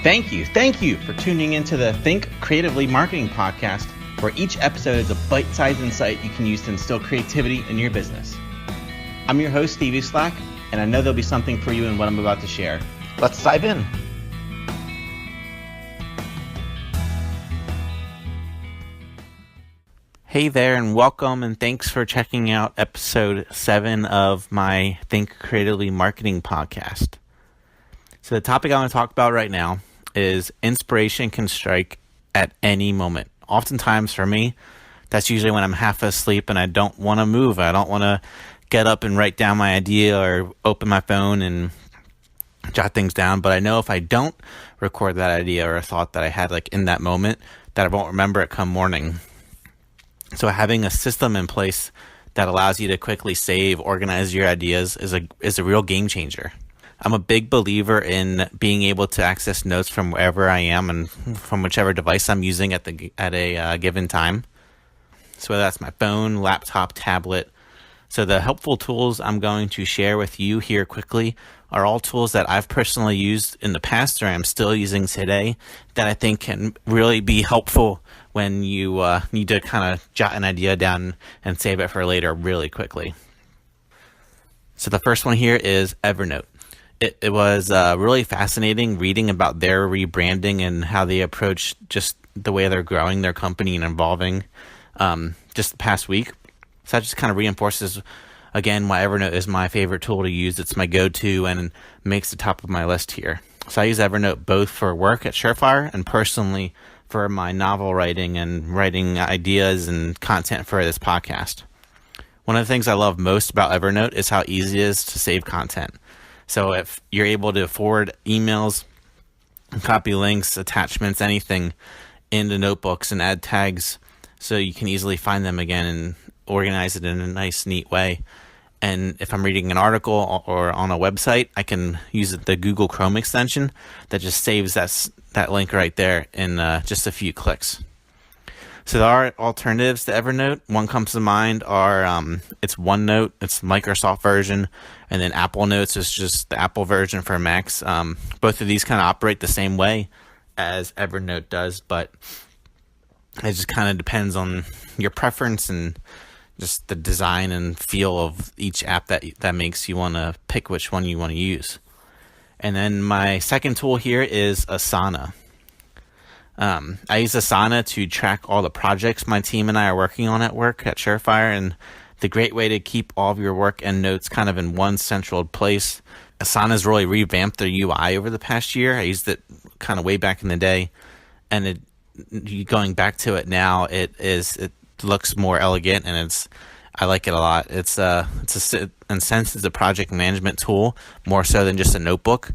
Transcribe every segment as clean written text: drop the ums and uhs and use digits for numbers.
Thank you for tuning into the Think Creatively Marketing Podcast, where each episode is a bite-sized insight you can use to instill creativity in your business. I'm your host, Stevie Slack, and I know there'll be something for you in what I'm about to share. Let's dive in. Hey there, and welcome, and thanks for checking out episode 7 of my Think Creatively Marketing Podcast. So the topic I want to talk about right now is inspiration can strike at any moment. Oftentimes for me, that's usually when I'm half asleep and I don't want to move. I don't want to get up and write down my idea or open my phone and jot things down. But I know if I don't record that idea or a thought that I had like in that moment, that I won't remember it come morning. So having a system in place that allows you to quickly save, organize your ideas is a real game changer. I'm a big believer in being able to access notes from wherever I am and from whichever device I'm using at a given time. So whether that's my phone, laptop, tablet. So the helpful tools I'm going to share with you here quickly are all tools that I've personally used in the past or I'm still using today that I think can really be helpful when you need to kind of jot an idea down and save it for later really quickly. So the first one here is Evernote. It was really fascinating reading about their rebranding and how they approach just the way they're growing their company and evolving just the past week. So that just kind of reinforces, again, why Evernote is my favorite tool to use. It's my go-to and makes the top of my list here. So I use Evernote both for work at Surefire and personally for my novel writing and writing ideas and content for this podcast. One of the things I love most about Evernote is how easy it is to save content. So if you're able to forward emails, copy links, attachments, anything into notebooks and add tags so you can easily find them again and organize it in a nice, neat way. And if I'm reading an article or on a website, I can use the Google Chrome extension that just saves that link right there in just a few clicks. So there are alternatives to Evernote. One comes to mind are it's OneNote, it's the Microsoft version, and then Apple Notes is just the Apple version for Macs. Both of these kind of operate the same way as Evernote does, but it just kind of depends on your preference and just the design and feel of each app that makes you want to pick which one you want to use. And then my second tool here is Asana. I use Asana to track all the projects my team and I are working on at work at Surefire, and the great way to keep all of your work and notes kind of in one central place. Asana's really revamped their UI over the past year. I used it kind of way back in the day, and going back to it now, it looks more elegant, and I like it a lot. In a sense, it's a project management tool more so than just a notebook.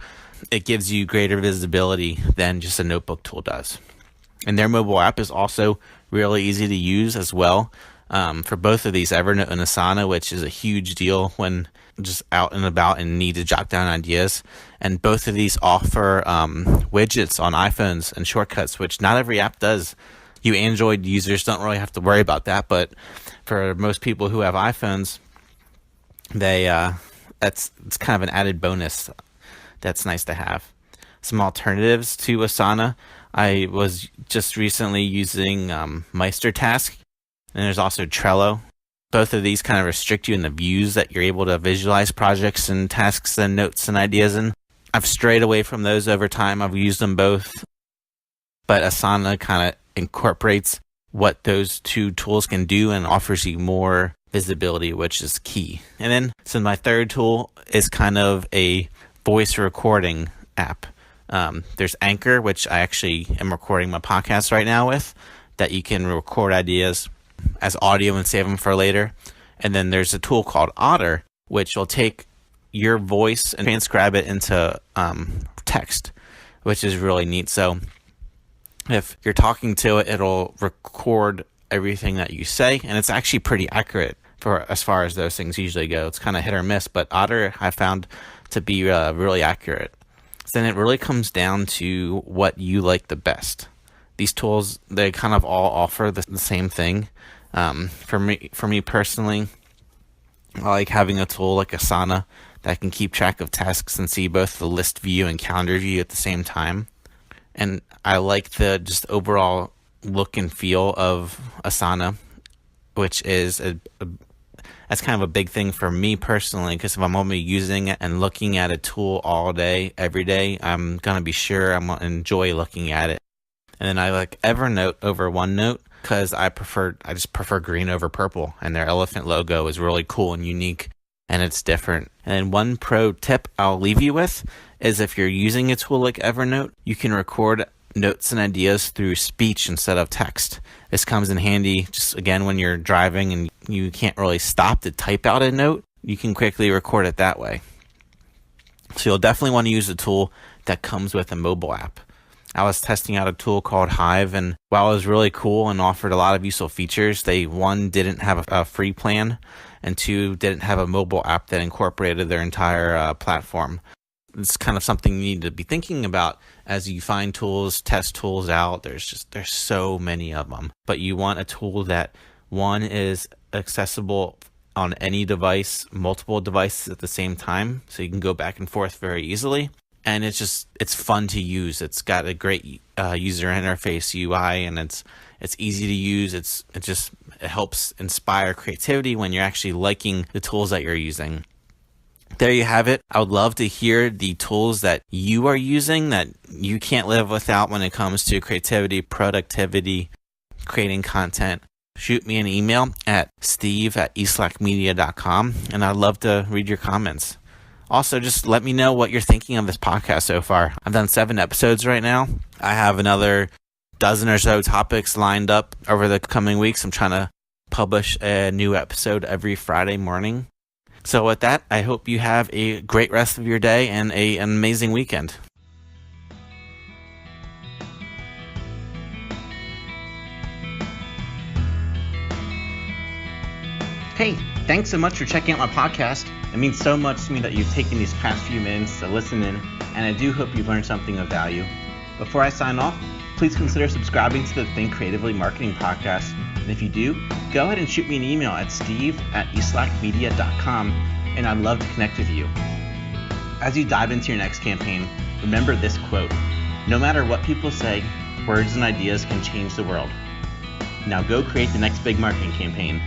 It gives you greater visibility than just a notebook tool does. And their mobile app is also really easy to use as well for both of these, Evernote and Asana, which is a huge deal when just out and about and need to jot down ideas. And both of these offer widgets on iPhones and shortcuts, which not every app does. You Android users don't really have to worry about that, but for most people who have iPhones, it's kind of an added bonus that's nice to have. Some alternatives to Asana. I was just recently using MeisterTask, and there's also Trello. Both of these kind of restrict you in the views that you're able to visualize projects and tasks and notes and ideas in. I've strayed away from those over time. I've used them both, but Asana kind of incorporates what those two tools can do and offers you more visibility, which is key. And then, so my third tool is kind of a voice recording app. There's Anchor, which I actually am recording my podcast right now with, that you can record ideas as audio and save them for later. And then there's a tool called Otter, which will take your voice and transcribe it into text, which is really neat. So if you're talking to it, it'll record everything that you say, and it's actually pretty accurate for as far as those things usually go. It's kind of hit or miss, but Otter I found to be really accurate. So then it really comes down to what you like the best. These tools, they kind of all offer the same thing. For me personally, I like having a tool like Asana that can keep track of tasks and see both the list view and calendar view at the same time. And I like the just overall look and feel of Asana, which is that's kind of a big thing for me personally, because if I'm only using it and looking at a tool all day, every day, I'm going to be sure I'm going to enjoy looking at it. And then I like Evernote over OneNote because I just prefer green over purple, and their elephant logo is really cool and unique, and it's different. And then one pro tip I'll leave you with is if you're using a tool like Evernote, you can record notes and ideas through speech instead of text. This comes in handy just again when you're driving and you can't really stop to type out a note. You can quickly record it that way. So you'll definitely want to use a tool that comes with a mobile app. I was testing out a tool called Hive, and while it was really cool and offered a lot of useful features, they, one, didn't have a free plan, and two, didn't have a mobile app that incorporated their entire platform. It's kind of something you need to be thinking about as you find tools, test tools out. There's so many of them, but you want a tool that, one, is accessible on any device, multiple devices at the same time, so you can go back and forth very easily. And it's fun to use. It's got a great user interface UI, and it's easy to use. It helps inspire creativity when you're actually liking the tools that you're using. There you have it. I would love to hear the tools that you are using that you can't live without when it comes to creativity, productivity, creating content. Shoot me an email at steve@eslackmedia.com, and I'd love to read your comments. Also, just let me know what you're thinking of this podcast so far. I've done 7 episodes right now. I have another dozen or so topics lined up over the coming weeks. I'm trying to publish a new episode every Friday morning. So with that, I hope you have a great rest of your day and an amazing weekend. Hey, thanks so much for checking out my podcast. It means so much to me that you've taken these past few minutes to listen in, and I do hope you've learned something of value. Before I sign off, please consider subscribing to the Think Creatively Marketing Podcast. And if you do, go ahead and shoot me an email at steve@eslackmedia.com, and I'd love to connect with you. As you dive into your next campaign, remember this quote: "No matter what people say, words and ideas can change the world." Now go create the next big marketing campaign.